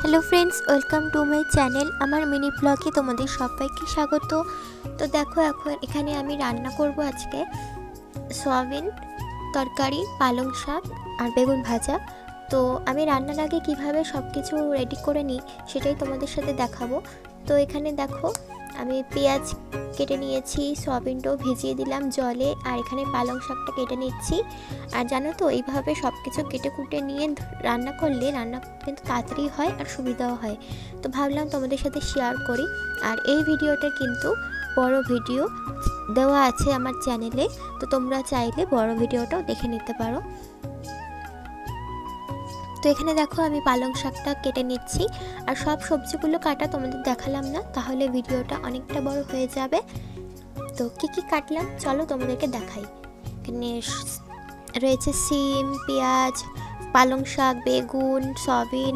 Hello friends welcome to my channel आमार mini ब्लगे तुम्हारे सबाइके स्वागत। तो देखो एखाने आमी रान्ना करब आज के सोयाबिन तरकारी पालং शाक और बेगुन भाजा। तो आमी रान्नार आगे किभाबे सबकिछु रेडी करे निई सेटाई तोमादेर साथे देखाबो। तो एखाने देखो आमी पेঁয়াজ केटे निয়েছি, सोयाबिनटाও ভিজিয়ে দিলাম জলে, আর এখানে পালং শাকটা কেটে নিচ্ছি। আর জানো তো এইভাবে সব কিছু কেটে কুটে নিয়ে রান্না করলে রান্না কিন্তু তাড়াতাড়ি হয় আর সুবিধাও হয়। তো ভাবলাম তোমাদের সাথে শেয়ার করি। আর এই ভিডিওটা কিন্তু বড় ভিডিও দেওয়া আছে আমার চ্যানেলে, তো তোমরা চাইলে বড় ভিডিওটাও দেখে নিতে পারো। তো এখানে দেখো আমি পালং শাকটা কেটে নিচ্ছি, আর সব সবজিগুলো কাটা তোমাদের দেখালাম না, তাহলে ভিডিওটা অনেকটা বড় হয়ে যাবে। তো কি কি কাটলাম চলো তোমাদেরকে দেখাই। এখানে রয়েছে সিম, পেঁয়াজ, পালং শাক, বেগুন, সয়াবিন,